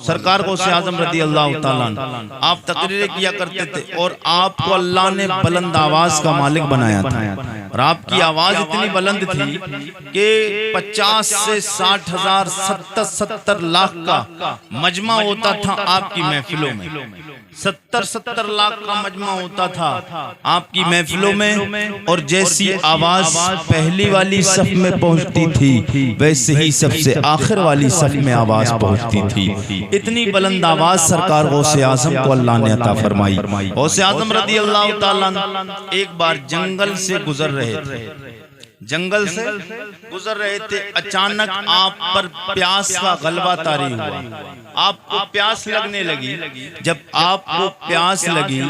सरकार गौसे आजम रदी अल्लाह ताला अन्हु आप तकरीरें किया करते थे और आपको अल्लाह ने बुलंद आवाज का मालिक बनाया था और आपकी आवाज इतनी बुलंद थी कि 50 से 60 हजार 70 लाख का मजमा होता था आपकी महफिलों में। 70 लाख का मजमा होता था आपकी महफिलों में। और जैसी आवाज पहली वाली सफ में पहुंचती थी वैसे ही सबसे आखिर वाली सफ में आवाज पहुंचती थी। इतनी बुलंद आवाज सरकार गौसे आजम को अल्लाह ने अता फरमाई। गौसे आजम रदी अल्लाह ताला अन्हु एक बार जंगल से गुजर रहे थे, जंगल से गुजर रहे थे। अचानक आप पर प्यास का गलबा तारी हुआ, आपको प्यास लगने लगी। जब आपको प्यास लगी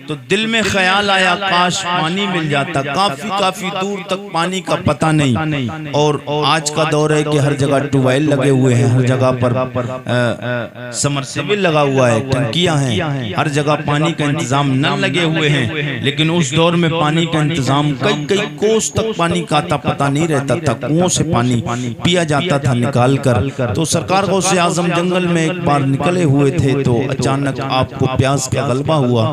तो दिल में ख्याल आया काश पानी मिल जाता। काफी दूर तक पानी का पता नहीं। और आज का दौर है कि हर जगह ट्यूबवेल लगे हुए हैं, हर जगह पर समरसेबल लगा हुआ है, टंकियां हैं, हर जगह पानी का इंतजाम नल लगे हुए हैं। लेकिन उस दौर में पानी का इंतजाम कई कोस तक पानी का पता नहीं रहता था। कुओं से पानी पिया जाता था निकाल कर। तो सरकार गौसे आजम जंगल में एक बार निकले हुए थे तो अचानक आपको प्यास का गलबा हुआ,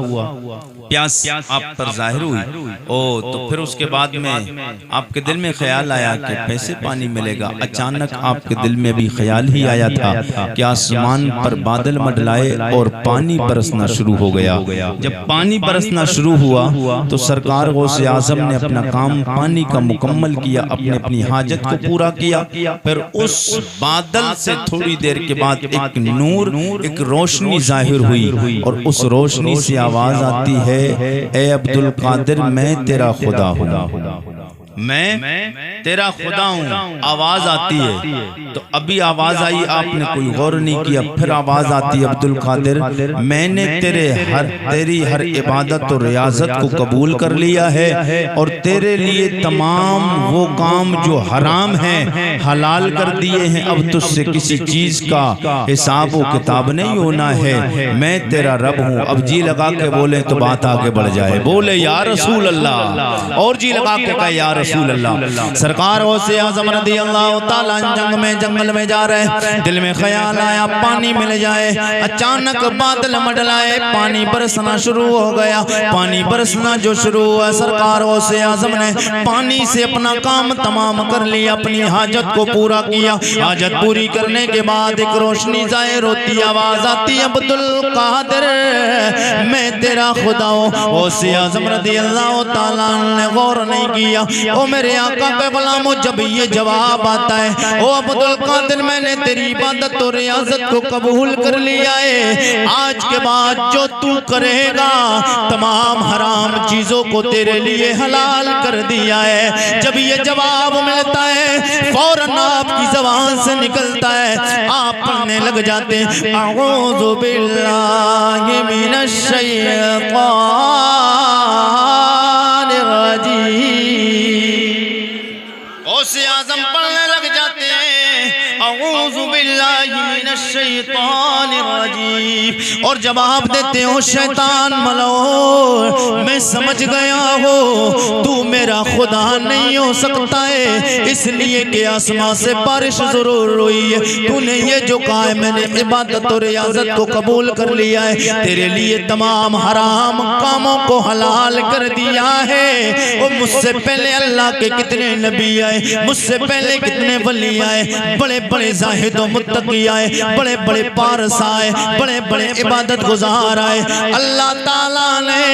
प्यास आप पर जाहिर हुई। तो फिर उसके बाद में आपके दिल में ख्याल आया कि कैसे पानी मिलेगा। अचानक आपके दिल में भी ख्याल ही आया था कि आसमान पर बादल मंडलाए और पानी बरसना शुरू हो गया। जब पानी बरसना शुरू हुआ तो सरकार गौसे आजम ने अपना काम पानी का मुकम्मल किया, अपनी हाजत को पूरा किया। फिर उस बादल से थोड़ी देर के बाद एक नूर, एक रोशनी जाहिर हुई और उस रोशनी से आवाज आती है, ए अब्दुल कादिर मैं तेरा खुदा हूँ, मैं तेरा खुदा हूँ। आवाज आती है तो अभी आवाज आई, आपने कोई गौर नहीं किया। फिर आवाज आती है, अब्दुल कादिर मैंने तेरी हर इबादत और रियाजत को कबूल कर लिया है और तेरे लिए तमाम वो काम जो हराम हैं हलाल कर दिए हैं। अब तुझसे किसी चीज का हिसाब व किताब नहीं होना है, मैं तेरा रब हूँ। अब जी लगा के बोले तो बात आगे बढ़ जाए। बोले या रसूल अल्लाह, और जी लगा के कहा या रसूल अल्लाह। सरकार गौसे आजम रदी अल्लाह ताला जंगल में जा रहे, दिल में ख्याल आया पानी मिल जाए। अचानक बादल मंडलाए, पानी बरसना शुरू हो गया। पानी बरसना जो शुरू हुआ, सरकार गौसे आजम ने पानी से अपना काम तमाम कर लिया, अपनी हाजत को पूरा किया। हाजत पूरी करने के बाद एक रोशनी जाहिर होती, आवाज आती, अब्दुल कादिर मैं तेरा खुदा हूँ। गौसे आजम रदी अल्लाह ताला ने गौर नहीं किया। ओ मेरे आका के गुलामों, जब ये जवाब आता है, ओ अब्दुल कादिर मैंने तेरी इबादत और रियाजत को कबूल कर लिया है, आज के बाद जो तू करेगा तमाम हराम चीजों को तेरे लिए हलाल कर दिया है। जब ये जवाब मिलता है फौरन आपकी ज़बान से निकलता है, आप पढ़ने लग जाते हैं, अऊज़ु बिल्लाहि मिनश शैतानिर रजीम। गौसे आज़म पढ़ने लग जाते हैं, अऊज़ु बिल्लाहि मिनश शैतानिर रजीम। और जवाब देते हो, शैतान मलऊन मैं समझ गया हो तू मेरा खुदा नहीं हो सकता है, इसलिए कि आसमां से बारिश जरूर हुई है। तूने ये जो कहा है मैंने इबादत और रियाजत को कबूल कर लिया है, तेरे लिए तमाम हराम कामों को हलाल कर दिया है। और मुझसे पहले अल्लाह के कितने नबी आए, मुझसे पहले कितने वली आए, बड़े बड़े जाहिद और मुत्तकी आए, बड़े बड़े पारस आए, बड़े बड़े इबादत गुजार आए। अल्लाह ताला ने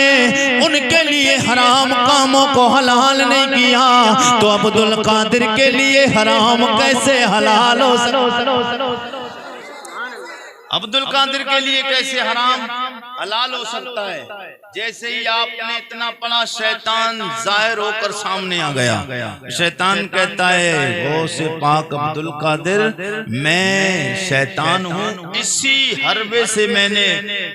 उनके लिए हराम कामों को हलाल नहीं किया, तो अब्दुल कादिर के लिए हराम कैसे हलाल हो सकता? अब्दुल कादिर के लिए कैसे हराम हलाल हो सकता है? जैसे ही आपने इतना पढ़ा, शैतान जाहिर होकर सामने आ गया। शैतान कहता है, गौसे पाक अब्दुल कादिर मैं शैतान हूँ, इसी हरबे से मैंने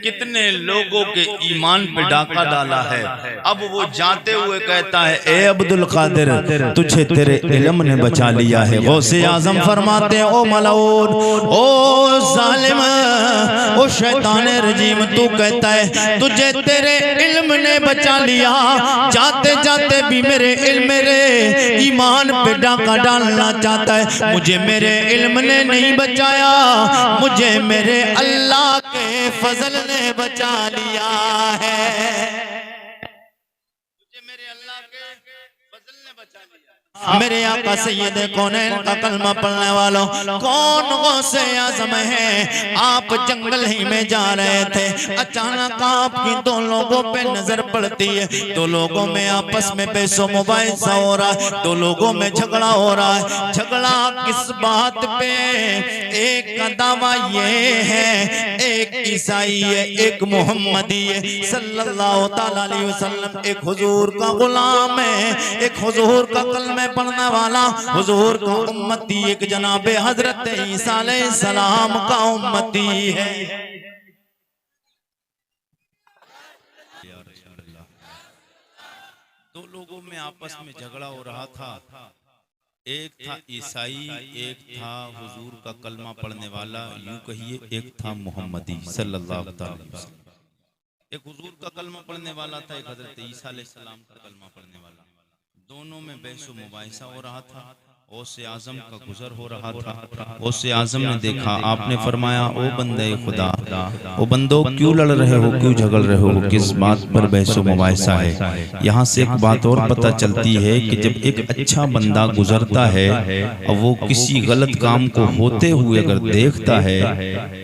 कितने लोगों के ईमान पे डाका डाला है। अब वो जाते हुए कहता है, ए अब्दुल कादिर तुझे तेरे इल्म ने बचा लिया है। गौसे आजम फरमाते हैं, ओ मलऊन, ओ जालिम, ओ शैतान रजीम, तू कहता है तुझे तेरे इल्म ने बचा लिया, जाते जाते भी मेरे इल्म मेरे ईमान पे डाका डालना चाहता है। मुझे मेरे इल्म ने नहीं बचाया, मुझे मेरे अल्लाह के फजल ने बचा लिया है। मुझे मेरे अल्लाह के फजल ने बचा लिया। मेरे आका सैयद कौनैन का कलमा पढ़ने वालों, कौन गौसे आज़म है। आप जंगल ही में जा रहे थे, अचानक आपकी दो लोगों पे नजर पड़ती है। दो लोगों में आपस में पैसों मुबाहिसा हो रहा है, दो लोगों में झगड़ा हो रहा है। झगड़ा किस बात पे? एक का दावा ये है, एक ईसाई है, एक मोहम्मदी है सल्लल्लाहु ताला अलैहि वसल्लम, एक हुजूर का गुलाम है, एक हुजूर का कलमे पढ़ने वाला, हुजूर का उम्मती, एक जनाबे हजरत ईसा अलैहिस्सलाम का उम्मती है। दो लोगों में आपस में झगड़ा हो रहा था, एक था ईसाई, एक था हुजूर का कलमा पढ़ने वाला, यूं कहिए एक था मोहम्मदी सल्लल्लाहु अलैहि वसल्लम। एक हुजूर का कलमा पढ़ने वाला था, एक हजरत ईसा अलैहिस्सलाम का कलमा पढ़ने वाला। दोनों में बहस मुबाहिसा हो रहा था। गौसे आजम का गुजर हो रहा था। गौसे आजम ने देखा, आपने फरमाया ओ बंदे खुदा, ओ बंदो क्यों लड़ रहे हो, क्यों झगड़ रहे हो, किस बात पर बहस मुबाहिसा है। यहाँ से एक बात और पता चलती है कि जब एक अच्छा बंदा गुजरता है और वो किसी गलत काम को होते हुए अगर देखता है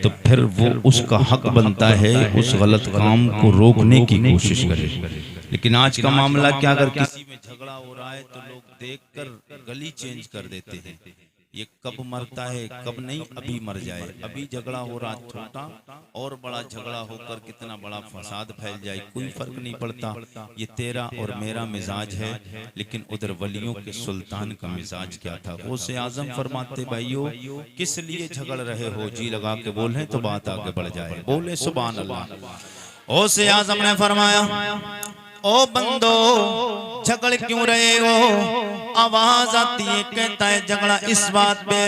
तो फिर वो उसका हक बनता है उस गलत काम को रोकने की कोशिश करे। लेकिन आज का मामला क्या, अगर किसी में झगड़ा हो रहा है तो लोग देखकर गली चेंज कर देते हैं। ये कब मरता है कब नहीं, अभी मर जाए। अभी झगड़ा हो रहा छोटा और बड़ा झगड़ा होकर कितना बड़ा फसाद फैल जाए, कोई फर्क नहीं पड़ता। ये तेरा और मेरा मिजाज है, लेकिन उधर वलियों के सुल्तान का मिजाज क्या था। गौसे आजम फरमाते भाइयों किस लिए झगड़ रहे हो, जी लगा के बोले तो बात आगे बढ़ जाए। बोले सुभान अल्लाह। गौसे आजम ने फरमाया ओ बंदो झगड़ क्यों रहे हो। आवाज आती है, कहता है झगड़ा इस बात पे,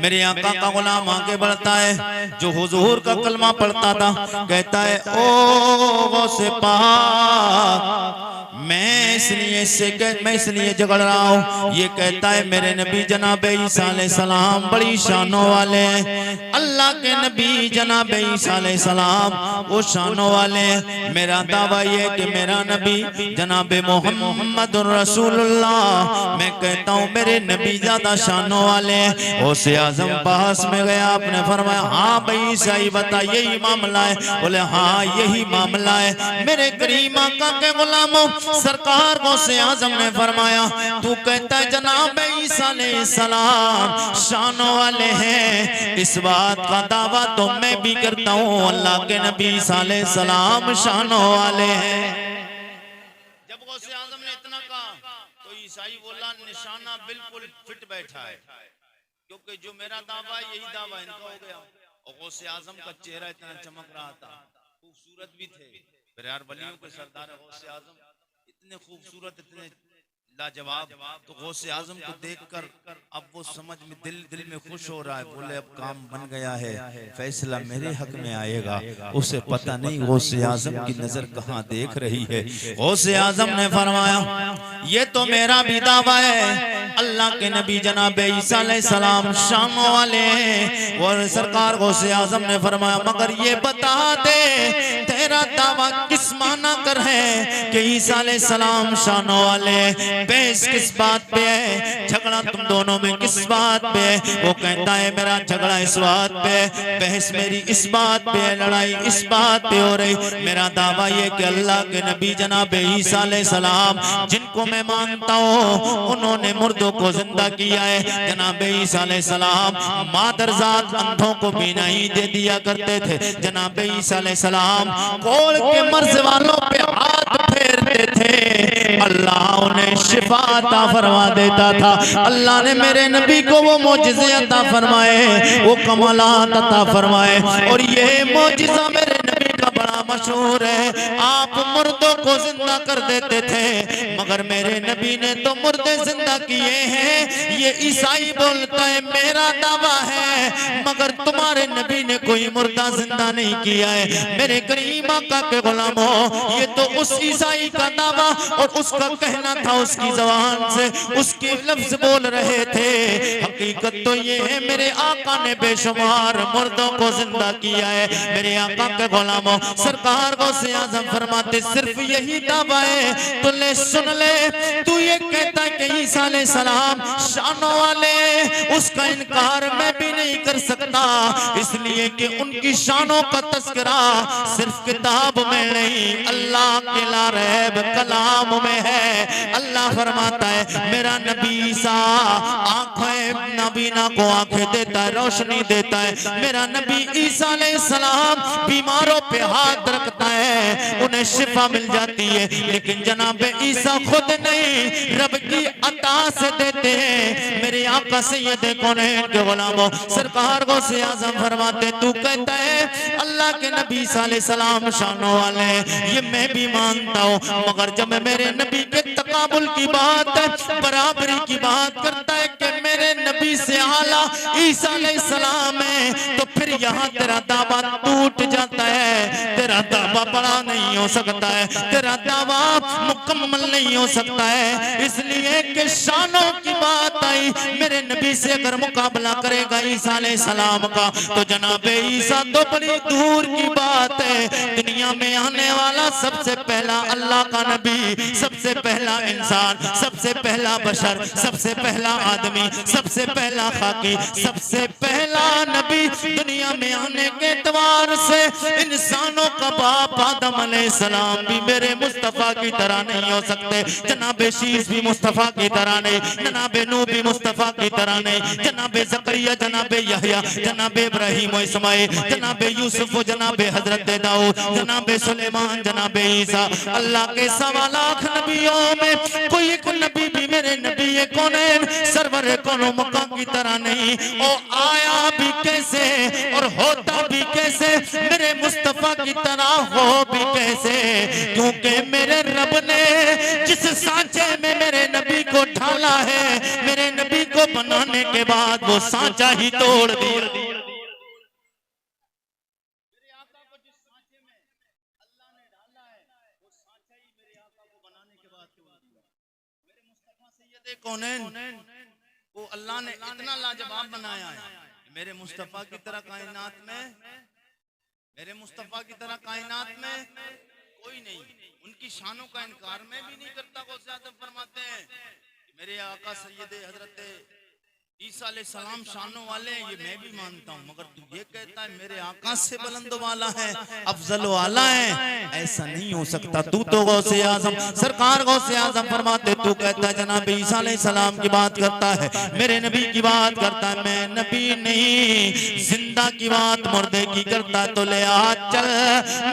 मेरे आका का गुलाम आगे बढ़ता है जो हुजूर का कलमा पढ़ता था, कहता है ओ गौसे पाक मैं इसलिए झगड़ रहा हूँ। ये कहता है मेरे नबी जनाब ईसा अलैहिस्सलाम बड़ी शानों वाले हैं, अल्लाह के नबी जनाब ईसा अलैहिस्सलाम वो शानों वाले हैं। मेरा दावा ये कि मेरा नबी जनाब मोहम्मद रसूलुल्लाह, मैं कहता हूँ मेरे नबी ज्यादा शानों वाले हैं। गौसे आजम पास में गया, आपने फरमाया हाँ भाई सही बता, यही मामला है। बोले हाँ यही मामला है। मेरे करीम आका के गुलामों, सरकार गौसे आजम ने फरमाया तू कहता है जनाब ईसा अलैहिस्सलाम शानों वाले हैं, इस बात का दावा तो मैं भी करता हूँ अल्लाह के नबी ईसा अलैहिस्सलाम शानों वाले हैं। जब गौसे आजम ने इतना कहा तो ईसाई बोला निशाना बिल्कुल फिट बैठा है, क्योंकि जो मेरा दावा यही दावा इनका हो गया। और गौसे आजम का चेहरा इतना चमक रहा था, खूबसूरत भी थे। फिर यार वलियों के सरदार गौसे आजम इतने खूबसूरत, इतने लाजवाब, तो गौसे आजम को देखकर अब वो समझ में दिल में खुश हो रहा है। बोले अब काम बन गया है, फैसला मेरे हक में आएगा। उसे पता नहीं गौसे आजम की नजर कहाँ देख रही है। गौसे आजम ने फरमाया ये तो मेरा भी दावा है, अल्लाह के नबी जनाब ईसा अलैहिस्सलाम शाम वाले हैं। और सरकार गौसे आजम ने फरमाया मगर ये बता दे तेरा दावा किस माना कर है कि ईसा अलैहिस्सलाम शानों वाले, बहस किस बात पे है, झगड़ा तुम दोनों में किस बात पे है। वो कहता है मेरा झगड़ा इस बात पे, बहस मेरी इस बात पे, लड़ाई इस बात पे हो रही। मेरा दावा ये कि अल्लाह के नबी जनाब ईसा अलैहिस्सलाम जिनको मैं मानता हूँ उन्होंने मुर्दों को जिंदा किया है। जनाब ईसा अलैहिस्सलाम मादरजात अंधों को बीनाई दे दिया करते थे। जनाब ईसा अलैहिस्सलाम कोड़ के मर्ज वालों पे हाथ फेरते थे, अल्लाह उन्हें शिफा अता फरमा देता था। अल्लाह ने मेरे नबी को वो मोजिज़े अता फरमाए, वो कमालात अता फरमाए। और ये मोजिज़ा मेरे नबी का बड़ा मशहूर है, आप मुर्दों को जिंदा कर देते थे, मगर मेरे नबी ने तो मुर्दे जिंदा किए हैं। ये ईसाई बोलता है मेरा दावा है, मगर तुम्हारे नबी ने कोई मुर्दा जिंदा नहीं किया है। मेरे करीम आका के गुलामों, ये तो उस ईसाई का दावा और उसका कहना था, उसकी ज़बान से उसके लफ्ज बोल रहे थे। हकीकत तो ये है मेरे आका ने बेशुमार मुर्दों को जिंदा किया है। मेरे आका के गुलामों, सरकार गौसे आज़म फरमाते सिर्फ यही दावा है तो ले सुन ले, तू ये कहता है कि ईसा अलैहिस्सलाम शानों वाले, उसका इनकार मैं भी नहीं कर सकता, इसलिए कि उनकी शानों का तस्करा सिर्फ किताब में नहीं, अल्लाह के लारैब कलाम में है। अल्लाह फरमाता है मेरा नबी ईसा आंखें नाबीना को आंखें देता है, रोशनी देता है। मेरा नबी ईसा अलैहिस्सलाम बीमारों पे हाथ रखता है, उन्हें शिफा मिल जाती है, लेकिन जनाब ईसा खुद नहीं, रब की अता से देते हैं। मेरे आका सैयद कौनैन के गुलामों, सरकार गौसे आज़म फरमाते तू कहता है अल्लाह के नबी ईसा अलैहिस्सलाम शानों वाले, ये मैं भी मानता हूँ, मगर जब मेरे नबी के तकाबुल की बात, बराबरी की बात करता है कि मेरे नबी से आला ईसा अलैहिस्सलाम है, तो फिर यहाँ तेरा दावा टूट जाता है। तेरा दावा बड़ा नहीं हो सकता है, तेरा दावा मुकम्मल नहीं हो सकता है, इसलिए कि शानों की बात आई, मेरे नबी से अगर मुकाबला करेगा ईसा अलैहिस्सलाम का, तो जनाब ईसा तो बड़ी दूर की बात है। दुनिया में आने वाला सबसे पहला अल्लाह का नबी, सबसे पहला इंसान, सबसे पहला बशर, सबसे पहला आदमी, सबसे पहला खाकी, सबसे पहला नबी, दुनिया में आने के एतबार से इंसानों का बाप आदम अलैहिस्सलाम भी मेरे मुस्तफा की तरह नहीं हो सकते। जनाबे शीस भी मुस्तफा की तरह नहीं, जनाबे नूह भी मुस्तफा की तरह नहीं, जनाबे ज़करिया, जनाबे यहया, जनाबे इब्राहीम व इस्माइल, जनाबे यूसुफ, जनाबे हजरत दाऊद, जनाबे सुलेमान, जनाबे ईसा, अल्लाह के 1.25 लाख नबियों में कोई एक नबी भी मेरे नबी कौनैन सरवर कौनो मकाम की तरह नहीं। ओ आया भी कैसे और होता भी कैसे, मेरे मुस्तफा की तरह हो भी कैसे, क्योंकि मेरे रब ने जिस सांचे में मेरे नबी को ढाला है, मेरे नबी को बनाने के बाद वो सांचा ही तोड़ दिया। कौनैन वो अल्लाह ने इतना लाजवाब बनाया है, मेरे मुस्तफा की तरह कायनात में, मेरे मुस्तफा की तरह कायनात में कोई नहीं। उनकी शानों का इनकार में भी नहीं करता। गौसे आज़म फरमाते हैं मेरे आका सैयद हजरत ईसा अलैहिस्सलाम शानों वाले, ये मैं भी मानता हूँ, मगर तू ये कहता है मेरे आका से बुलंद वाला है, अफजल वाला है, ऐसा नहीं हो सकता। तू तो गौसे आज़म, सरकार गौसे आज़म फरमाते तू कहता है जनाब ईसा अलैहिस्सलाम की बात करता है, मेरे नबी की बात करता है, मैं नबी नहीं, जिंदा की बात मुर्दे की करता है, तो ले आ चल,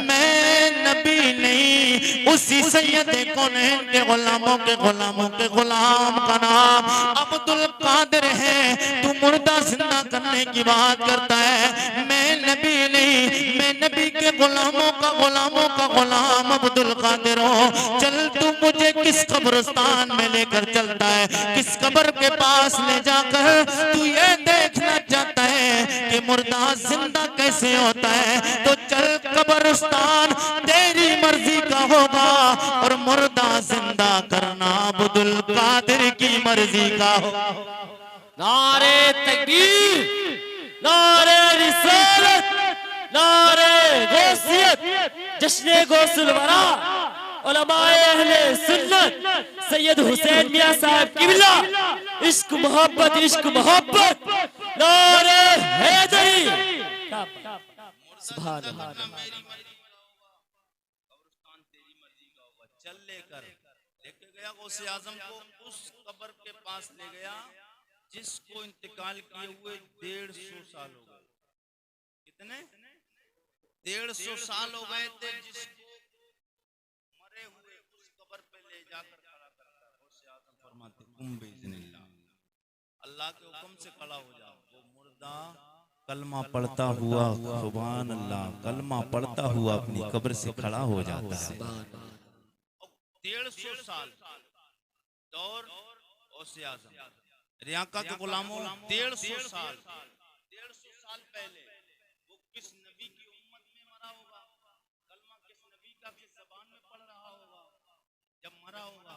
मैं नबी नहीं, उसी सैयद कौनैन के गुलामों के गुलामों के गुलाम का नाम अब्दुल कादिर है। तू मुर्दा जिंदा करने की बात करता है, मैं नबी नहीं, मैं नबी के गुलामों का गुलाम अब्दुल कादिर हूं। चल तू मुझे किस कब्रिस्तान में लेकर चलता है, किस कब्र के पास ले जाकर तू ये देखना चाहता है कि मुर्दा जिंदा कैसे होता है, तो चल कब्रिस्तान तेरी मर्जी का होगा और मुर्दा जिंदा करना अब्दुल कादिर की मर्जी का होगा। नारे तकबीर, नारे रिसालत, नारे गौसियत, जश्न गौसुल वरा, उलमाए अहले सुन्नत, सैयद हुसैन मियां साहब किबला, इश्क मोहब्बत, नारे हैदरी, सुभान अल्लाह। चल लेकर लेके गया गौसे आज़म को, उस कब्र के पास ले गया जिसको इंतकाल किए हुए 150 साल हो गए। कितने? 150 साल हो गए थे, जिसको मरे हुए उस कब्र पे ले जाकर खड़ा करता है। गौसे आज़म फरमाते कुम बिइज़्निल्लाह, अल्लाह के हुक्म से खड़ा हो जाओ। वो मुर्दा कलमा पढ़ता हुआ, सुभान अल्लाह, कलमा पढ़ता हुआ अपनी कब्र से खड़ा हो जाता है। 150 साल दौर गौसे आज़म रियाका के गुलामों, 150 साल पहले वो किस नबी की उम्मत में मरा होगा, कलमा किस नबी का किस ज़बान में पढ़ रहा होगा जब मरा होगा।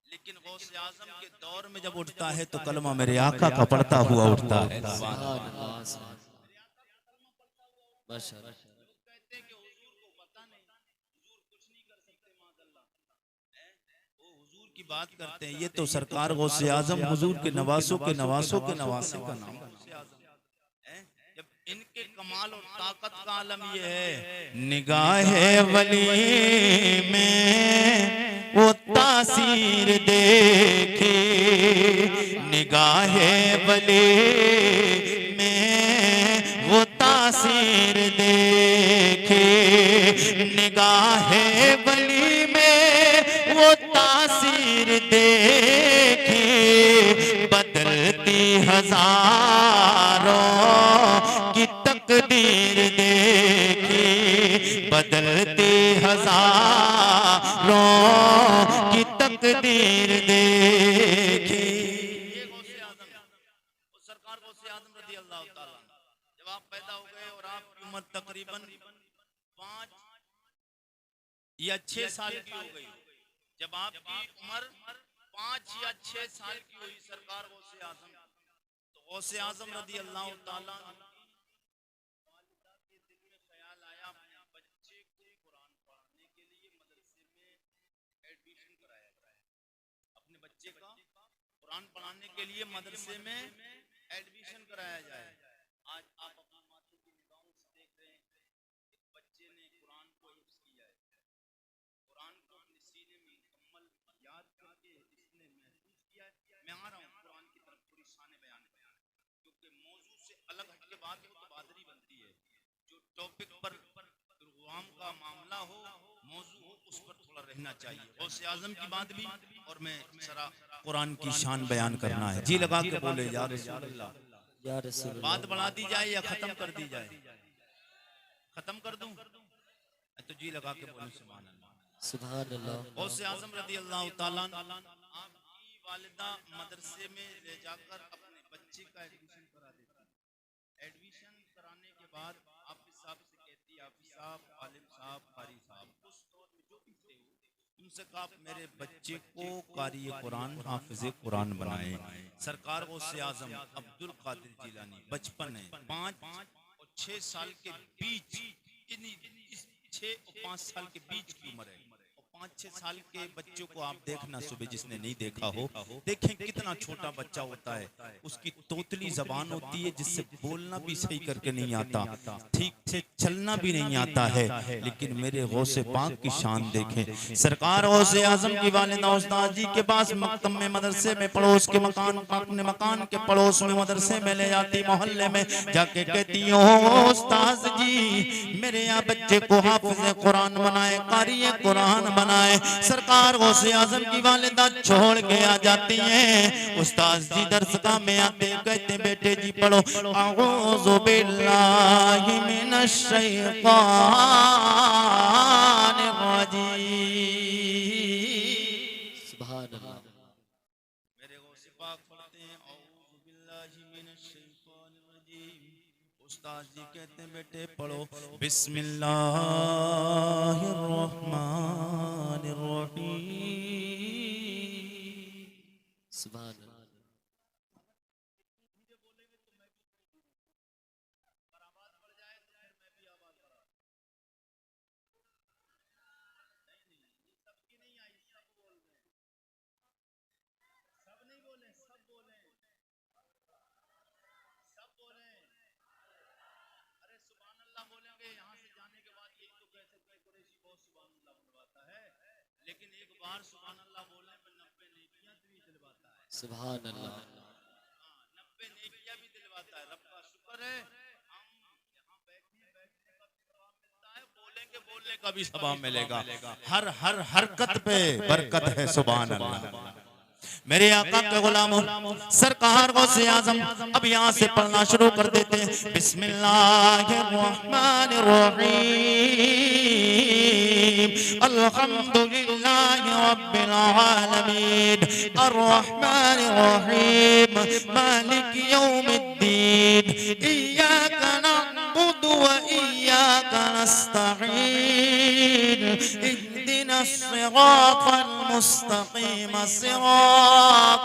लेकिन गौसे आज़म के दौर में जब उठता है तो कलमा मेरे आका का पढ़ता हुआ उठता है। की बात करते हैं, ये तो सरकार गौसे आज़म हुजूर के नवासों के नवासों के नवासे का नाम गौसे आज़म है। जब इनके कमाल और ताकत का आलम ये है, निगाहे वली में वो तासीर देखे, निगाहे वली में वो तासीर देखे, निगाहे वली में वो तासीर देखे, बदलती हजारों की तकदीर देखी, बदलती हजारों की तकदीर देखी। ये गौसे आज़म, सरकार गौसे आज़म रज़ी अल्लाह ताला, जब आप पैदा हो गए और आपकी उम्र तकरीबन 5 या 6 साल की हो गई, जब आपकी उम्र 5 या 6 साल की हुई सरकार गौसे आज़म, तो गौसे आज़म रज़ी अल्लाह ताला ख्याल आया बच्चे को कुरान पढ़ाने के लिए मदरसे में एडमिशन कराया जाए, अपने बच्चे का कुरान पढ़ाने के लिए मदरसे में एडमिशन कराया जाए। आज आप अपनी माता की निगाहों से देख रहे हैं, एक बच्चे ने कुरान को हिफ्ज़ किया है, कुरान को अपने सीने में मुकम्मल याद करके इसने महसूस किया है। मैं आ रहा हूँ कुरान की तरफ थोड़ी शान बयान, क्योंकि मौजू से अलग हटके बात हो तो बहादुरी बनती है। जो टॉपिक पर गुलाम का मामला हो, मौजू हो, उस पर थोड़ा रहना चाहिए। गौसे आज़म की बात भी और मैं सरा कुरान की शान बयान करना है। जी लगा के बोले या रसूल अल्लाह, या रसूल अल्लाह। बात बढ़ा दी जाए या खत्म कर दी जाए? खत्म कर दूं तो जी लगा के बोले सुभान अल्लाह, सुभान अल्लाह। गौसे आज़म रज़ी अल्लाह ताला आपकी वालिदा मदरसे में ले जाकर अपने बच्चे का एडमिशन करा देती। एडमिशन कराने के बाद हाफिज साहब से कहती, हाफिज साहब, आलिम साहब, कारी साहब, उस दौर में जो भी थे उनसे कहा मेरे बच्चे को कारी कुरान हाफिज कुरान बनाए। सरकार गौसे आज़म अब्दुल कादिर जिलानी बचपन है 5 और 6 साल के बीच, 6 और 5 साल के बीच की उम्र है, और 5-6 साल के बच्चों को आप देखना, सुबह जिसने नहीं देखा हो देखें कितना छोटा बच्चा होता है, उसकी तोतली जबान होती है जिससे बोलना भी सही करके नहीं आता, ठीक से चलना भी नहीं आता है। लेकिन मेरे गौसे पाक की शान देखें, सरकार गौसे आज़म की वालिदा उस्ताद जी के पास मकतब में मदरसे में पड़ोस के मकान, अपने मकान के पड़ोस में मदरसे में ले जाती, मोहल्ले में जाके कहती हो उस्ताद जी मेरे यहाँ बच्चे को हाफिज कुरान बनाए, कारी कुरान बनाए। सरकार गौसे आज़म की वालिदा छोड़ के आ जाती हैं, उस्ताद जी दरसगाह में आते कहते बेटे जी पढ़ो अऊज़ु बिल्लाहि मिनश शैतानिर रजीम। सुभान अल्लाह। मेरे गौसे पाक पढ़ते हैं अऊज़ु बिल्लाहि मिनश शैतानिर रजीम। उस्ताद जी कहते हैं बेटे पढ़ो बिस्मिल्लाहिर रहमानिर रहीम। सुभान अल्लाह। लेकिन एक बार सुभान अल्लाह बोलने में 90 नेकियां भी दिलवाता है। सुभान अल्लाह। 90 नेकियां भी दिलवाता है। रब का शुक्र है हम यहाँ बैठने का भी सवाब मिलता है, बोलेंगे बोलने का भी सवाब मिलेगा। हर हरकत पे बरकत है। सुभान अल्लाह। मेरे आका के गुलामों सरकार गौसे आजम अब यहाँ से पढ़ना शुरू कर देते हैं। बिस्मिल्लाहिर्रहमानिर्रहीम अल्हम्दुलिल्लाहि रब्बिल आलमीन अर्रहमानिर्रहीम मालिक यौमिद्दीन इय्याका नअबुदु व इय्याका नस्तईन इहदिना सिरातल मुस्तकीम सिरात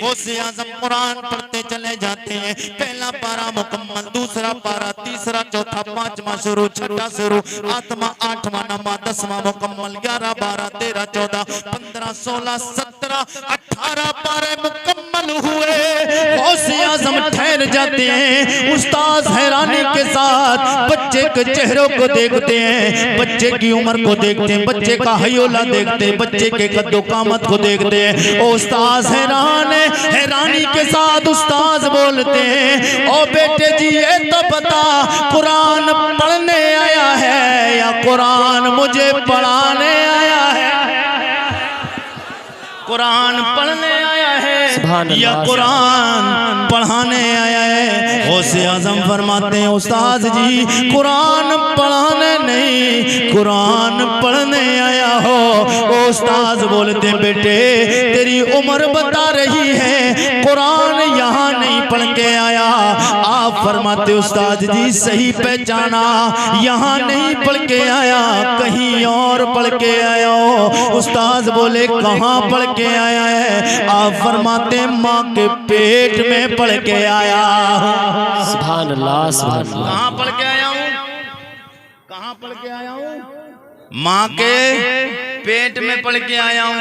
गौसे आज़म कुरान पढ़ते चले जाते हैं। पहला पारा मुकम्मल, दूसरा पारा, तीसरा, चौथा, पांचवा शुरू, छठा शुरू, आठवां, नौवां, 10वां मुकम्मल, 11, 12, 13, 14, 15, 16, 17, 18 पारे मुकम्मल हुए। गौसे आज़म ठहर जाते हैं। उस्ताद हैरानी के साथ बच्चे के चेहरों को देखते हैं, बच्चे की उम्र को देखते हैं, बच्चे का हयोला देखते हैं, बच्चे के कद्दो कामत को देखते हैं। उस्ताद हैरान है। हैरानी के साथ उस्ताद बोलते हैं, ओ बेटे जी ये तो बता कुरान पढ़ने आया है या कुरान मुझे पढ़ाने आया है? कुरान पढ़ने आया है या कुरान पढ़ाने आया है? गौसे आज़म फरमाते हैं उस्ताद जी कुरान पढ़ाने नहीं कुरान पढ़ने आया हो। उस्ताद बोलते हैं बेटे तेरी उम्र बता रही है कुरान यहाँ नहीं पढ़ के आया। आप फरमाते उस्ताद जी सही पहचाना, यहाँ नहीं पढ़ के आया कहीं और पढ़ के आया हो। उस्ताद बोले कहाँ पढ़ के आया है? आप फरमाते माँ के पेट में पढ़ के आया। सुभान अल्लाह, सुभान अल्लाह। कहाँ पढ़ के आया हूँ? कहाँ पढ़ के आया हूँ? माँ के पेट में पढ़ के आया हूँ।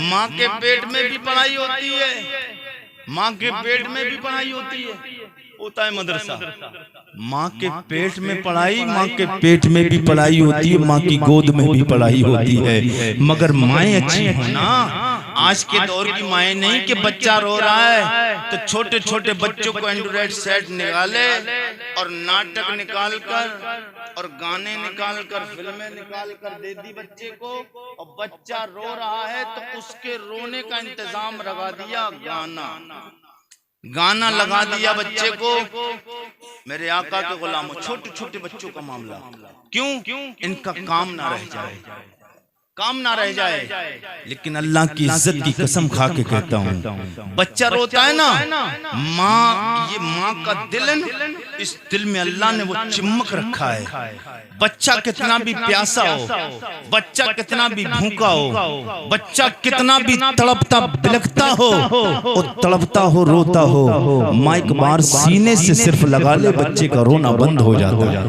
माँ के पेट में भी पढ़ाई होती है, माँ के पेट में भी पढ़ाई होती है, होता है मदरसा। माँ के पेट में पढ़ाई, माँ के पेट में भी पढ़ाई होती है, माँ की गोद में भी पढ़ाई होती है। मगर माएँ अच्छी हो ना। आज के दौर की माएँ नहीं कि बच्चा रो रहा है तो छोटे छोटे बच्चों को एंड्रॉइड सेट निकाले और नाटक निकाल कर और गाने निकाल कर फिल्में निकाल कर दे दी बच्चे को, और बच्चा रो रहा है तो उसके रोने का इंतजाम लगा दिया गाना लगा दिया बच्चे को। मेरे आका के गुलामों छोटे छोटे बच्चों का मामला क्यों? इनका काम ना रह जाए, काम ना रह जाए। लेकिन अल्लाह की इज्जत की कसम खा के कहता हूँ बच्चा रोता है ना, माँ ये माँ का दिल है ना, इस दिल में अल्लाह ने वो चिमक रखा है। बच्चा कितना भी प्यासा हो, बच्चा कितना भी भूखा हो, बच्चा कितना भी तड़पता बिलखता हो और तड़पता हो रोता हो, माँ एक बार सीने से सिर्फ लगा ले बच्चे का रोना बंद हो जाता है।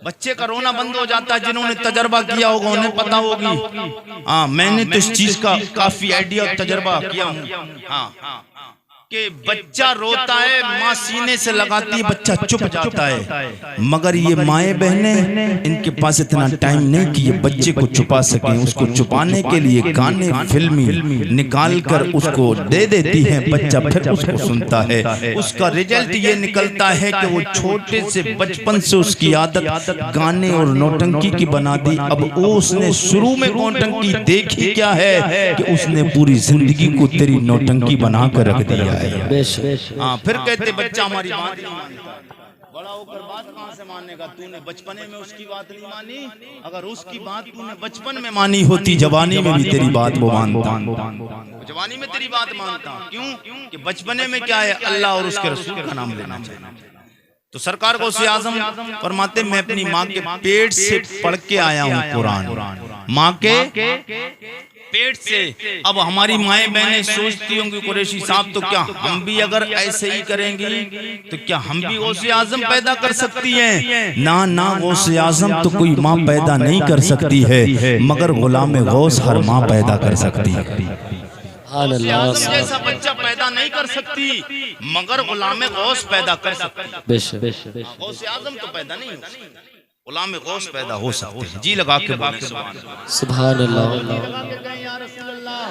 बच्चे का रोना बंद हो जाता है। जिन्होंने तजर्बा किया होगा उन्हें पता होगी। हाँ मैंने तो इस चीज का काफी आइडिया और तजर्बा किया हूँ। हाँ कि बच्चा रोता है, माँ सीने से लगाती है, बच्चा चुप जाता है। मगर ये माएँ बहनें इनके पास इतना टाइम नहीं कि ये बच्चे को छुपा सकें। उसको छुपाने के लिए गाने फिल्मी निकाल कर उसको दे देती हैं, बच्चा फिर उसको सुनता है। उसका रिजल्ट ये निकलता है कि वो छोटे से बचपन से उसकी आदत गाने और नौटंकी की बना दी। अब वो उसने शुरू में नौटंकी देखी क्या है कि उसने पूरी जिंदगी को तेरी नौटंकी बना कर रख दिया। हाँ फिर कहते बच्चा हमारी बात नहीं मानता, बड़ा होकर बात कहाँ से मानेगा? तूने बचपने में उसकी बात नहीं मानी। अगर उसकी बात तूने बचपन में मानी होती जवानी में भी तेरी बात वो मानता, जवानी में तेरी बात मानता। क्यों कि बचपने में क्या है, अल्लाह और उसके रसूल का नाम लेना चाहिए। तो सरकार गौसे आज़म फरमाते मैं अपनी माँ के पेट से पढ़ के आया हूँ कुरान, माँ के पेट से। अब हमारी माएँ बहनें सोचती होंगी कुरैशी साहब तो क्या हम भी अगर ऐसे ही करेंगी तो क्या हम भी गौसे आज़म पैदा कर सकती हैं? ना ना, गौसे आज़म तो कोई माँ पैदा नहीं कर सकती है, मगर गुलाम गौस हर माँ पैदा कर सकती है। गौसे आज़म जैसा बच्चा पैदा नहीं कर सकती, मगर गुलाम गौस पैदा कर सकती है। गौसे आज़म तो पैदा नहीं। गुलाम गौस पैदा हो सकते हैं। जी लगा के बोले सुभान अल्लाह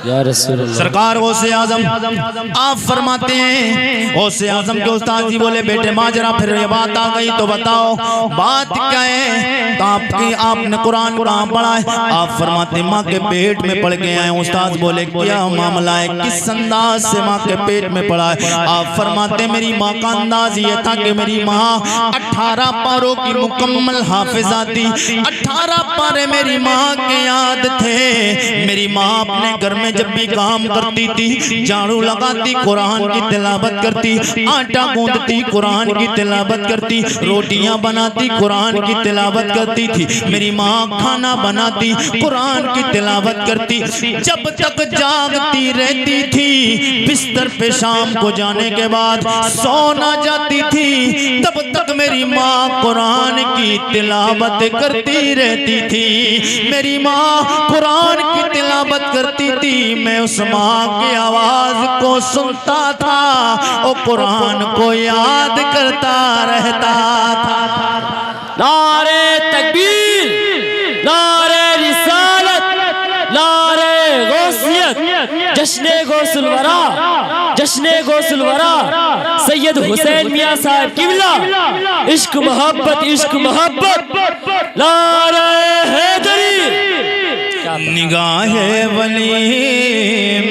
या रसूल अल्लाह। सरकार गौसे आजम आप फरमाते हैं, गौसे आजम के उस्ताद जी बोले बेटे माजरा फिर ये बात आ गई तो बताओ बात क्या है। तो आपने कुरान कहाँ पढ़ा है? आप फरमाते माँ के पेट में पढ़ के आए। उस्ताद बोले क्या मामला है, किस अंदाज से माँ के पेट में पढ़ा है? आप फरमाते मेरी माँ का अंदाज ये था कि मेरी माँ 18 पारों की मुकम्मल हाफिजा थी। 18 पारे मेरी माँ के याद थे। मेरी माँ अपने घर में जब भी काम करती थी, झाड़ू लगाती, कुरान की तिलावत करती, आटा गूंदती, कुरान की तिलावत करती, रोटियां बनाती, कुरान की तिलावत करती थी। मेरी माँ खाना बनाती, कुरान की तिलावत करती। जब तक जागती रहती थी, बिस्तर पे शाम को जाने के बाद सो ना जाती थी, तब तक मेरी माँ कुरान की तिलावत करती रहती थी। मेरी माँ कुरान की तिलावत करती थी, मैं उस माँ की आवाज को सुनता था और कुरान को याद करता रहता था। नारे तकबीर, नारे रिसालत, नारे गौसियत, जश्ने गौसुल वरा, जश्ने गौसुल वरा, सैयद हुसैन मियां साहब किबला, इश्क मोहब्बत, इश्क मोहब्बत, नारे हैदरी। निगाहे वली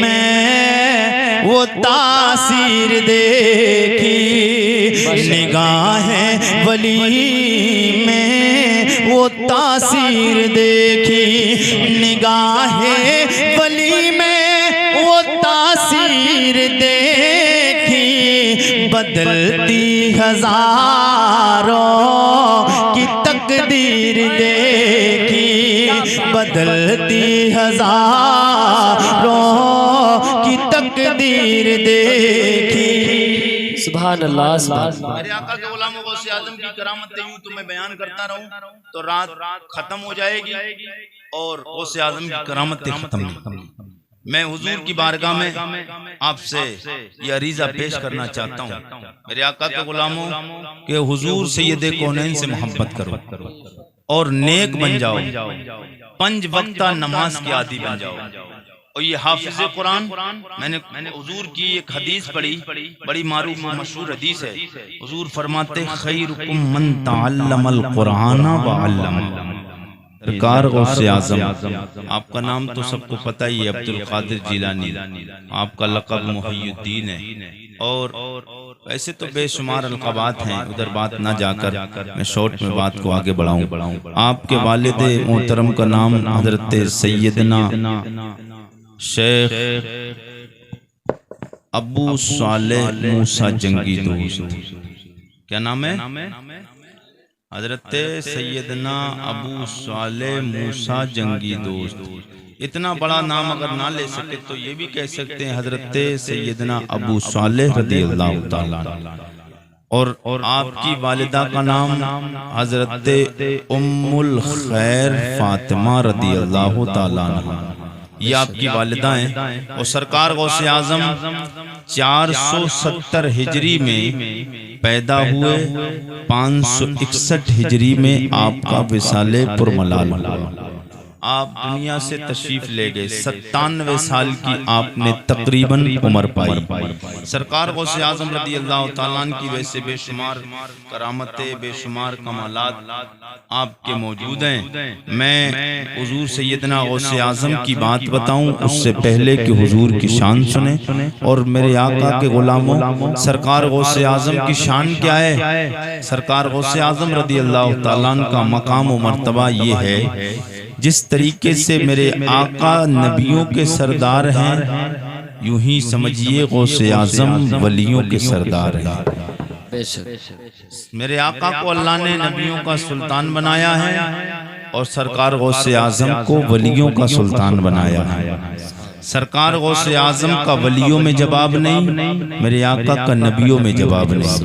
में वो तासीर देखी, निगाहे वली में वो तासीर देखी, निगाहे वली में वो तासीर देखी, बदलती हजारों की तकदीर देखी, बदलती हजारों की तकदीर देखी। सुभान अल्लाह, सुभान अल्लाह। मेरे आका के गुलामों गौसे आजम की करामतें यूं तो मैं बयान करता रहूं तो रात खत्म हो जाएगी और गौसे आजम की करामतें खत्म नहीं। मैं हुजूर की बारगाह में आपसे ये अरीजा पेश करना चाहता हूँ, मेरे आका के गुलामों के हुजूर सैयद कौनैन से मोहब्बत करो और नेक बन जाओ, 5 वक्ता नमाज की आदी बन जाओ। और ये हाफिज कुरान, मैंने हुजूर की एक हदीस पढ़ी, बड़ी मारूफ मशहूर हदीस है। हुजूर फरमाते खैरुकुम मन तअल्लमल कुरान व अल्लम। सरकार गौसे आजम, आपका नाम तो सबको पता ही है, अब्दुल कादिर जिलानी, आपका लक़ब मुहय्यिद्दीन है और ऐसे तो बेशुमार अलक़ाबात हैं, उधर बात ना जाकर मैं शॉर्ट में बात को आगे बढ़ाऊं। आपके वालिद मोहतरम का नाम हजरत सैयदना शेख अबू सालेह मूसा जंगी दोस्त, क्या नाम है? हजरत सैयदना अबू सालेह मूसा जंगी दोस्त। इतना बड़ा नाम अगर ना ले सके तो ये भी कह सकते हैं हजरत सैयदना अबू सालेह रज़ियल्लाहु ताला। और आपकी वालिदा का नाम हजरत उम्मुल खैर फातिमा रज़ियल्लाहु ताला, ये आपकी वालिदा हैं। और सरकार गौसे आजम 470 हिजरी में पैदा हुए, 561 हिजरी में आपका विसाले पुरमलाल हुआ। आप दुनिया से तशरीफ ले गए, 97 साल की आपने तकरीबन उम्र पाई। सरकार गौसे आजम रज़ियल्लाहु ताला अन्हु की वजह से बेशुमार करामतें, बेशुमार कमालात आपके मौजूद हैं। मैं हुजूर सैयदना गौसे आजम की बात बताऊं उससे पहले कि हुजूर की शान सुने। और मेरे आका के गुलामों, सरकार गौसे आजम की शान क्या है? सरकार गौसे आजम रज़ियल्लाहु ताला अन्हु का मकाम व मर्तबा ये है, जिस तरीके से मेरे आका नबियों के सरदार हैं, यूं ही समझिए गौसे आजम वलियों के सरदार हैं। मेरे आका को अल्लाह ने नबियों का सुल्तान बनाया है और सरकार गौसे आजम को वलियों का सुल्तान बनाया है। सरकार गौसे आजम का वलियों में जवाब नहीं, मेरे आका का नबियों में जवाब नहीं।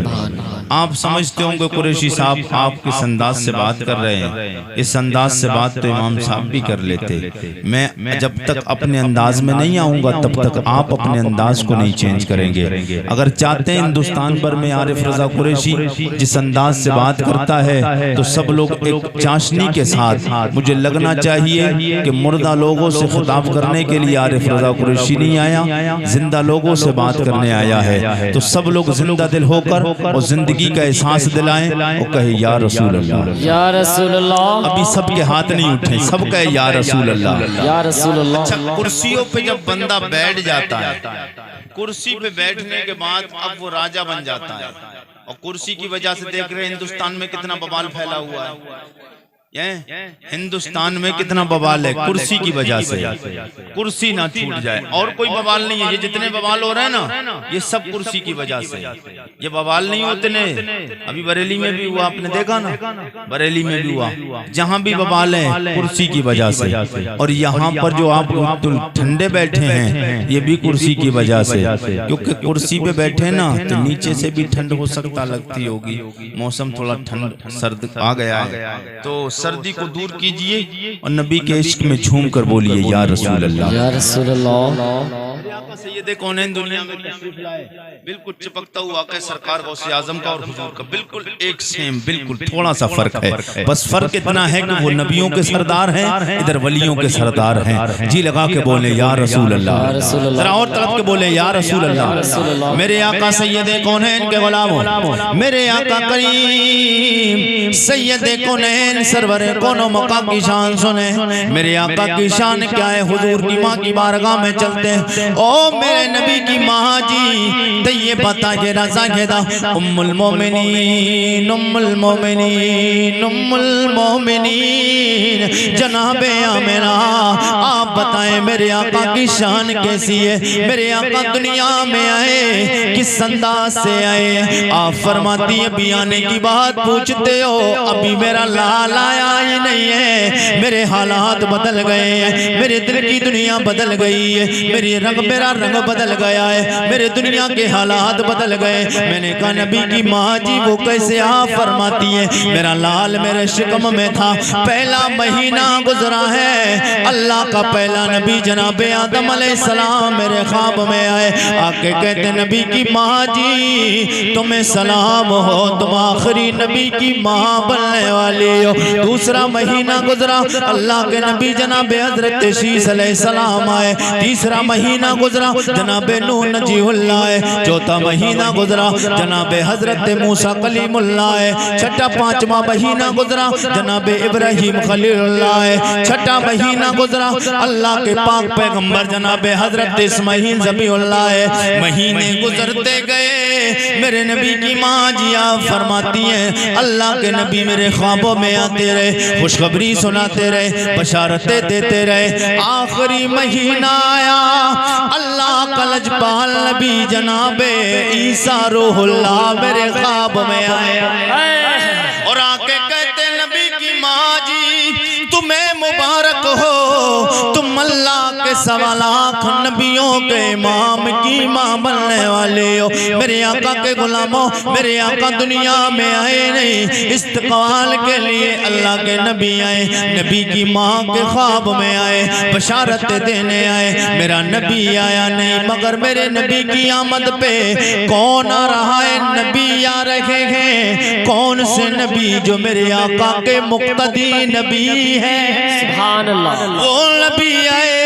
आप समझते होंगे कुरैशी साहब आप किस अंदाज से बात कर रहे हैं, इस अंदाज से बात तो इमाम साहब भी कर लेते। मैं जब तक अपने अंदाज में नहीं आऊंगा तब तक आप अपने अंदाज को नहीं चेंज करेंगे। अगर चाहते हैं हिंदुस्तान भर में आरिफ रजा कुरैशी जिस अंदाज से बात करता है तो सब लोग एक चाशनी के साथ, मुझे लगना चाहिए कि मुर्दा लोगों से खिताब करने के लिए आरिफ रजा कुरैशी नहीं आया, जिंदा लोगों से बात करने आया है। तो सब लोग जिंदा दिल होकर और जिंदगी का एहसास दिलाएं और कहे या रसूल अल्लाह, या रसूल अल्लाह। अभी सबके हाथ नहीं उठे, सब कहे या रसूल अल्लाह, या रसूल अल्लाह। अच्छा, कुर्सियों पे जब बंदा बैठ जाता है, कुर्सी पे बैठने के बाद अब वो राजा बन जाता है। और कुर्सी की वजह से देख रहे हैं हिंदुस्तान में कितना बवाल फैला हुआ है। हिंदुस्तान में कितना बवाल है कुर्सी की वजह से। कुर्सी ना छूट जाए, और कोई बवाल नहीं है। ये जितने बवाल हो रहे हैं ना, ये सब कुर्सी की वजह से। ये बवाल नहीं होते ने, अभी बरेली में भी हुआ, आपने देखा ना, बरेली में भी हुआ, जहां भी बवाल है कुर्सी की वजह से। और यहाँ पर जो आप ठंडे बैठे हैं ये भी कुर्सी की वजह से, क्योंकि कुर्सी पे बैठे ना तो नीचे से भी ठंड हो सकता लगती होगी, मौसम थोड़ा ठंड सर्द आ गया है, तो सर्दी को दूर कीजिए और नबी के इश्क में झूम कर बोलिए या रसूल अल्लाह, या रसूल अल्लाह। सैयदे कौनैन दुनिया में बिल्कुल चिपकता हुआ है सरकार गौसे आजम का और हुजूर का, बिल्कुल एक सेम, बिल्कुल थोड़ा सा फर्क है। बस फर्क इतना है कि वो नबियों के सरदार हैं, इधर वलियों के सरदार हैं। जी लगा के बोले या रसूल अल्लाह, जरा और तरफ के बोले या रसूल अल्लाह। मेरे आका सैयदे कौनैन के गुलाम, मेरे आका करीम सैयदे कौनैन सरवर कोनो मका की शान सुने। मेरे आका की शान क्या है, हुजूर की माँ की बारगाह में चलते हैं। ओ मेरे नबी की माँ जी तो ये बता के रजा के दा, उम्मुल मोमिनीन उम्मुल मोमिनीन उम्मुल मोमिनीन जनाबे आमिना, आप बताएं मेरे आका की शान कैसी है। मेरे आका दुनिया में आए किस अंदाज से आए। आप फरमाती है अभी आने की बात पूछते हो, अभी मेरा लाल आया ही नहीं है, मेरे हालात बदल गए हैं, मेरे दिल की दुनिया बदल गई है, मेरा रंग बदल गया है, मेरे दुनिया के हालात बदल गए। मैंने कहा नबी की माँ जी वो कैसे? आप फरमाती है मेरा लाल मेरे शिकम में था, पहला महीना गुजरा है, अल्लाह का पहला नबी जनाबे आदम अलैहिस्सलाम मेरे ख्वाब में आए, आके कहते नबी की माँ जी तुम्हें सलाम हो, तुम आखिरी नबी की माँ बनने वाली हो। दूसरा महीना गुजरा, अल्लाह के नबी जनाबे हजरत शीस अलैहिस्सलाम आए। तीसरा महीना गुजरा, जनाबे नूह नजीहुल्लाह आए। चौथा महीना गुजरा, जनाबे हजरत मूसा कलीमुल्लाह आए। छठा पांचवा महीना गुजरा, जनाबे इब्राहिम खलीलुल्लाह आए। छठा महीना गुजरा, अल्लाह के पाक पैगंबर जनाबे हजरत इस्माइल ज़बीहुल्लाह आए। महीने गुजरते गए, मेरे नबी की माँ जी आप फरमाती हैं अल्लाह के नबी मेरे ख्वाबों में आते रहे, खुशखबरी सुनाते रहे, बशारतें देते रहे। आखिरी महीना आया, अल्लाह का लजपाल नबी जनाबे ईसा रूहुल्लाह मेरे ख्वाब में आए और आके कहते नबी की माँ जी तुम्हें मुबारक हो, तुम अल्लाह के 1.25 लाख नबियों के इमाम की माँ बनने वाले हो। मेरे आका के गुलामों, मेरे आका दुनिया में आए नहीं, इस्तक़बाल के लिए अल्लाह के नबी आए, नबी की माँ के ख्वाब में आए, बशारत देने आए। मेरा नबी आया नहीं, मगर मेरे नबी की आमद पे कौन आ रहा है? नबी आ रहे हैं। कौन से नबी? जो मेरे आका के मुक्तदी नबी है, सुभान अल्लाह। वो नबी आए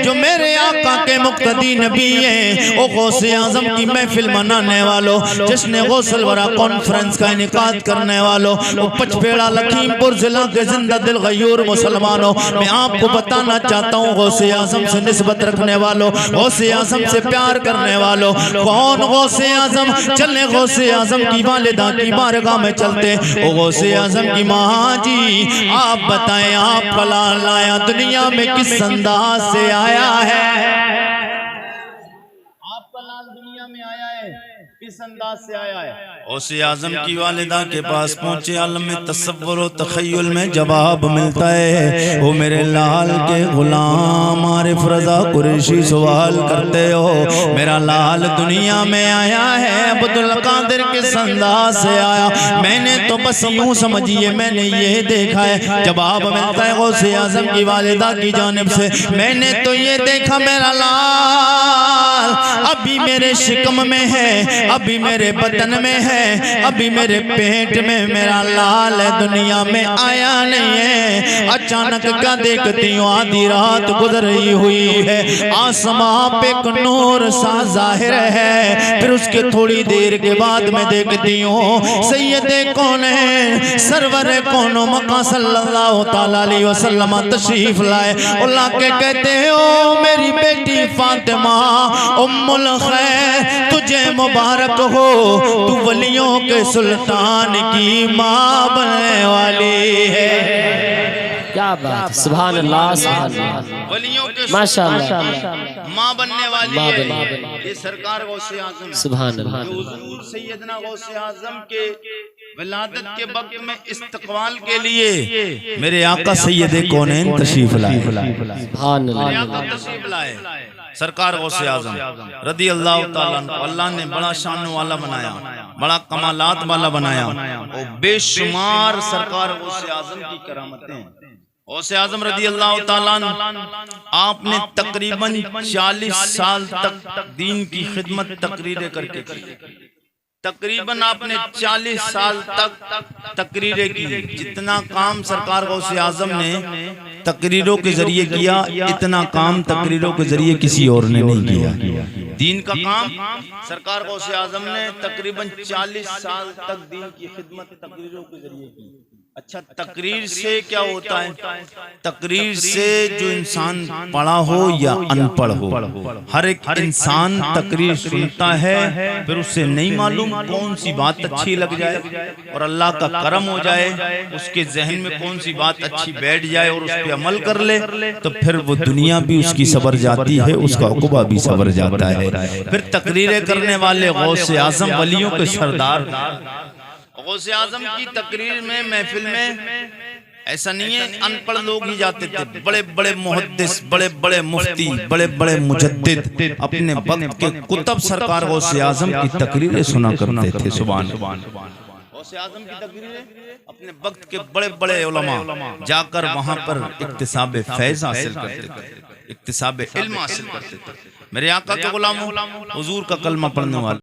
जो मेरे आका के मुक्तदी नबी है। ओ गौसे आजम की महफिल मनाने वालों, जश्न गौसल वरा कॉन्फ्रेंस का इनेकाद करने वालों, वो पचपेड़ा लखीमपुर जिला के जिंदा दिल गयूर मुसलमानों, मैं आपको बताना चाहता हूँ गौसे आजम से निस्बत रखने वालों, गौसे आजम से प्यार करने वालों, कौन गौसे आजम? चले गौसे आजम की वालिदा की बारगाह में चलते। ओ गौसे आजम की माँ जी आप बताएं आपका लाल आया दुनिया में किस अंदाज से आया है? आपका लाल दुनिया में आया है किस अंदाज से आया है। गौसे आजम की वालिदा के पास पहुंचे, आलम में तसव्वुर और तखय्युल में जवाब मिलता है। वो मेरे लाल के गुलाम आरिफ रजा कुरैशी सवाल करते हो, मेरा लाल दुनिया में आया है अब्दुल कादिर किस अंदाज से आया। मैंने तो बस यूं समझिए मैंने ये देखा है। जवाब मिलता है गौसे आजम की वालिदा की जानिब से, मैंने तो ये देखा मेरा लाल अभी मेरे शिकम में है, अभी मेरे बदन में है, अभी मेरे पेट में मेरा लाल है, दुनिया में आया नहीं है। अचानक क्या देखती हूँ, आधी रात गुजर रही हुई है, आसमां पे एक नूर सा जाहिर है। फिर उसके थोड़ी देर के बाद मैं देखती हूँ सैयदे कौन है, सरवर कौन मका सल्लल्लाहु तआला अलैहि वसल्लम तशरीफ लाए और लाके कहते हो मेरी बेटी फातिमा उम्मुल खैर तुझे मुबारक हो, तू वलियों के सुल्तान की माँ बनने वाली है। क्या बात, सुभान अल्लाह, सुभान अल्लाह, वलियों के माशाअल्लाह, माँ बनने वाली माँ है। बनने ये सरकार गौसे आजम, सुभान अल्लाह। हुजूर सैयदना गौसे आजम के विलादत के वक्त में इस्तकबाल के लिए मेरे आका सैयदे कौनैन तशरीफ लाए, सुभान अल्लाह, तशरीफ लाए। सरकार गौसे आजम रदी अल्लाह ताला अन्हु, अल्लाह ने बड़ा शान वाला बनाया, बड़ा कमालात वाला बनाया और बेशुमार सरकार गौसे आजम की करामतें। गौसे आजम रदी अल्लाह ताला अन्हु आपने तकरीबन 40 साल तक दीन की खिदमत तकरीरें करके की। तकरीबन आपने 40 साल तक तकरीरें की। जितना काम सरकार गौसे आजम ने तकरीरों के जरिए किया, इतना काम तकरीरों के जरिए किसी और ने नहीं किया। दीन का काम सरकार गौसे आजम ने तकरीबन 40 साल तक दीन की खिदमत तकरीरों के जरिए की। अच्छा, तकरीर से क्या होता है? तकरीर से जो इंसान पढ़ा हो या अनपढ़ हो, हर एक इंसान तकरीर सुनता है, फिर उससे नहीं मालूम कौन सी बात अच्छी लग जाए और अल्लाह का करम हो जाए, उसके जहन में कौन सी बात अच्छी बैठ जाए और उस पर अमल कर ले, तो फिर वो दुनिया भी उसकी सबर जाती है, उसका उक़बा भी सबर जाता है। फिर तकरीरें करने वाले गौसे आजम वलियों के सरदार, गौसे आजम की तकरीर में महफिल में ऐसा नहीं है अनपढ़ लोग ही जाते थे, बड़े बड़े मुहद्दिस, बड़े बड़े मुफ्ती, बड़े बड़े मुजद्दिद अपने वक्त के कुतुब सरकार गौसे आजम की तकरीरें सुना करते थे। सुभान गौसे आजम की तकरीरें अपने वक्त के बड़े बड़े उलमा जाकर वहां पर इक्तिसाब फैज़ हासिल करते थे, इक्तिसाब इल्म हासिल करते थे। मेरे आका के गुलामों, हुजूर का कलमा पढ़ने वाले